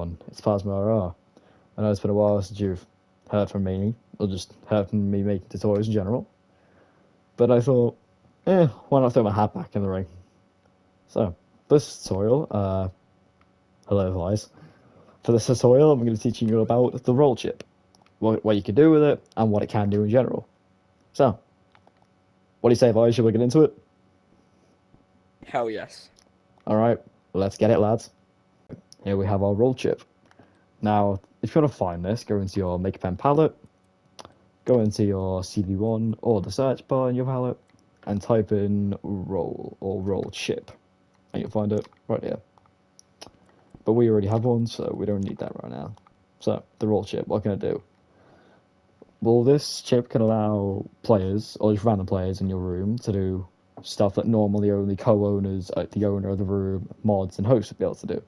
everyone, it's Phasma. I know it's been a while since you've heard from me, or just heard from me making tutorials in general, but I thought, why not throw my hat back in the ring? So, this tutorial, hello guys, for this tutorial I'm going to be teaching you about the roll chip, what you can do with it, and what it can do in general. So, what do you say, boys? Should we get into it? Hell yes. Alright, let's get it, lads. Here we have our roll chip. Now, if you want to find this, go into your MakerPen palette, go into your CV1 or the search bar in your palette, and type in roll or roll chip, and you'll find it right here. But we already have one, so we don't need that right now. So, the roll chip, what can it do? Well, this chip can allow players, or just random players in your room, to do stuff that normally only co-owners, the owner of the room, mods, and hosts would be able to do.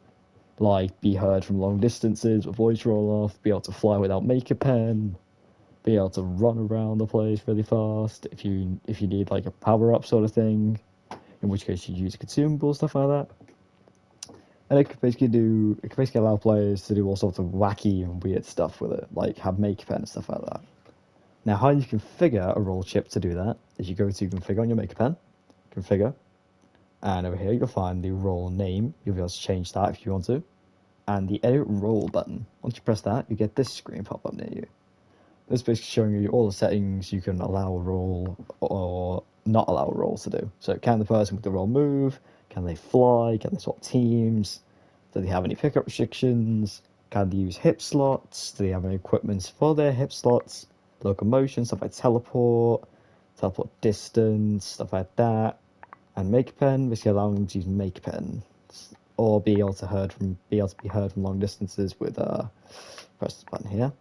Like, be heard from long distances with voice roll-off, be able to fly without MakerPen, be able to run around the place really fast, if you need, like, a power-up sort of thing, in which case you use a consumable, stuff like that. And it can basically allow players to do all sorts of wacky and weird stuff with it, like have MakerPen and stuff like that. Now, how you configure a roll chip to do that is you go to configure on your MakerPen, configure, and over here you'll find the roll name. You'll be able to change that if you want to, and the edit roll button. Once you press that, you get this screen pop up near you. This is basically showing you all the settings you can allow a roll or not allow a roll to do. So, can the person with the roll move? Can they fly? Can they swap teams? Do they have any pickup restrictions? Can they use hip slots? Do they have any equipment for their hip slots? Locomotion, stuff like teleport distance, stuff like that. And MakerPen, basically allowing them to use MakerPen, or be able to be heard from long distances with press this button here,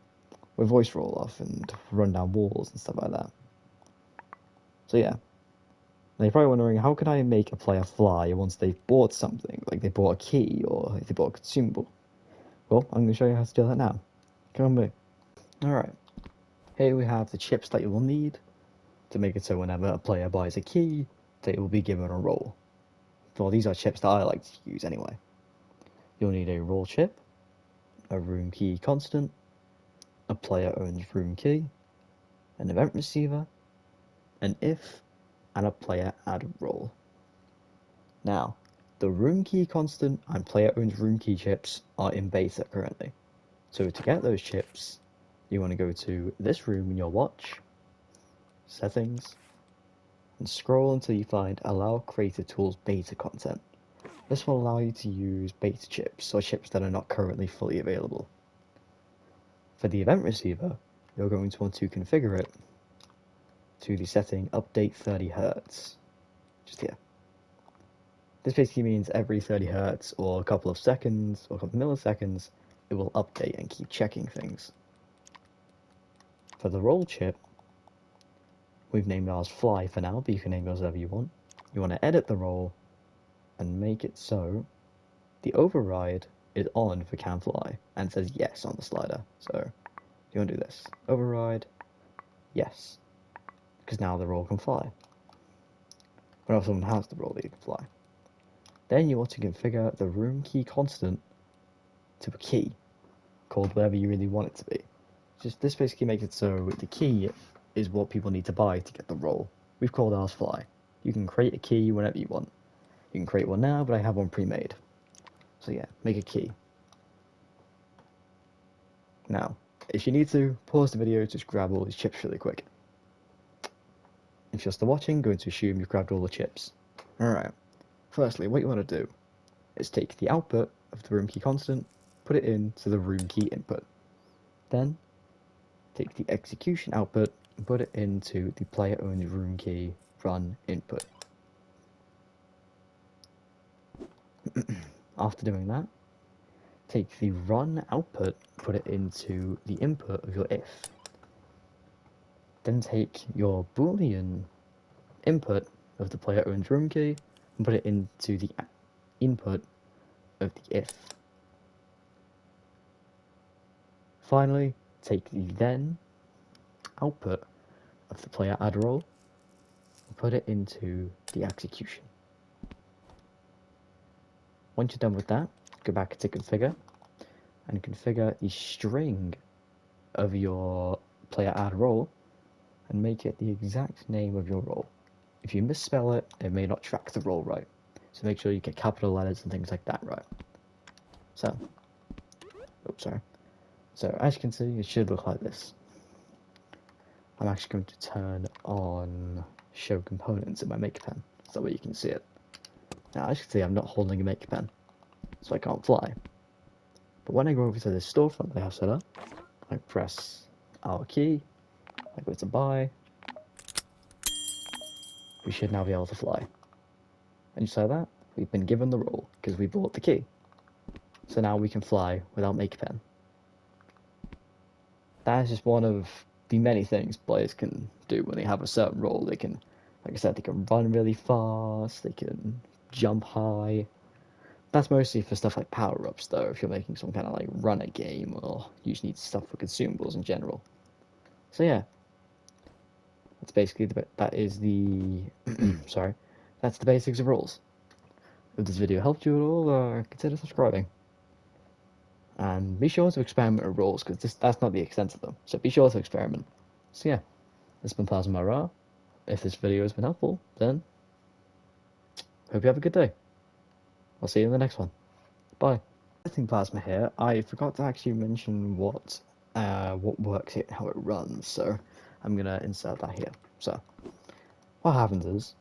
with voice roll off and run down walls and stuff like that. So yeah. Now you're probably wondering, how can I make a player fly once they've bought something, like they bought a key or if they bought a consumable? Well, I'm going to show you how to do that now. Come on, me. Alright. Here we have the chips that you will need to make it so whenever a player buys a key, they will be given a roll. Well, these are chips that I like to use anyway. You'll need a roll chip, a room key constant, a player owns room key, an event receiver, an if, and a player add roll. Now, the room key constant and player owns room key chips are in beta currently. So to get those chips, you want to go to this room in your watch, settings, and scroll until you find allow creator tools beta content. This will allow you to use beta chips, or chips that are not currently fully available. For the event receiver, you're going to want to configure it to the setting update 30 Hz, just here. This basically means every 30 Hz or a couple of seconds or a couple of milliseconds, it will update and keep checking things. For the roll chip, we've named ours fly for now, but you can name yours whatever you want. You want to edit the roll and make it so the override is on for can fly and it says yes on the slider. So you want to do this. Override, yes. Because now the roll can fly. Whenever someone has the roll, you can fly. Then you want to configure the room key constant to a key, called whatever you really want it to be. This basically makes it so the key is what people need to buy to get the roll. We've called ours fly. You can create a key whenever you want. You can create one now, but I have one pre-made. So yeah, make a key. Now, if you need to, pause the video, just grab all these chips really quick. If you're still watching, I'm going to assume you've grabbed all the chips. Alright, firstly, what you want to do is take the output of the room key constant, put it into the room key input. Then, take the execution output and put it into the player-owned room key run input. After doing that, take the run output, put it into the input of your if. Then take your boolean input of the player-owned room key and put it into the input of the if. Finally, take the then output of the player add roll and put it into the execution. Once you're done with that, go back to configure, and configure the string of your player add role and make it the exact name of your role. If you misspell it, it may not track the role right. So make sure you get capital letters and things like that right. So, oops, sorry. So as you can see, it should look like this. I'm actually going to turn on show components in my MakerPen, so that way you can see it. Now as you can see, I'm not holding a MakerPen, so I can't fly. But when I go over to this storefront that I have set up, I press our key, I go to buy, we should now be able to fly. And just like that, we've been given the role because we bought the key. So now we can fly without MakerPen. That is just one of the many things players can do when they have a certain role. They can, like I said, they can run really fast, they can jump high. That's mostly for stuff like power-ups though, if you're making some kind of like runner game or you just need stuff for consumables in general. So yeah, that's basically that is the sorry, that's the basics of roles. If this video helped you at all, consider subscribing. And be sure to experiment with roles, because that's not the extent of them. So be sure to experiment. So yeah, this has been Plasma Ra. If this video has been helpful, then hope you have a good day. I'll see you in the next one. Bye. Editing Plasma here, I forgot to actually mention what works here, how it runs, so I'm gonna insert that here. So what happens is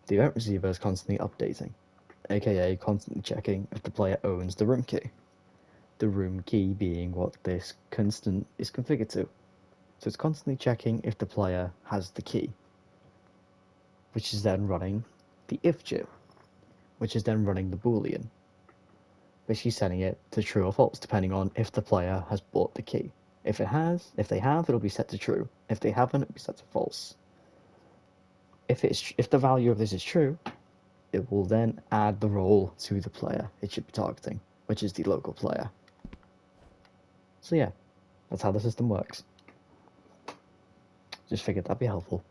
the event receiver is constantly updating, aka constantly checking if the player owns the room key. The room key being what this constant is configured to. So it's constantly checking if the player has the key, which is then running the if chip, which is then running the boolean, basically setting it to true or false depending on if the player has bought the key. If they have, it'll be set to true. If they haven't, it'll be set to false. If the value of this is true, it will then add the role to the player it should be targeting, which is the local player. So yeah, that's how the system works. Just figured that'd be helpful.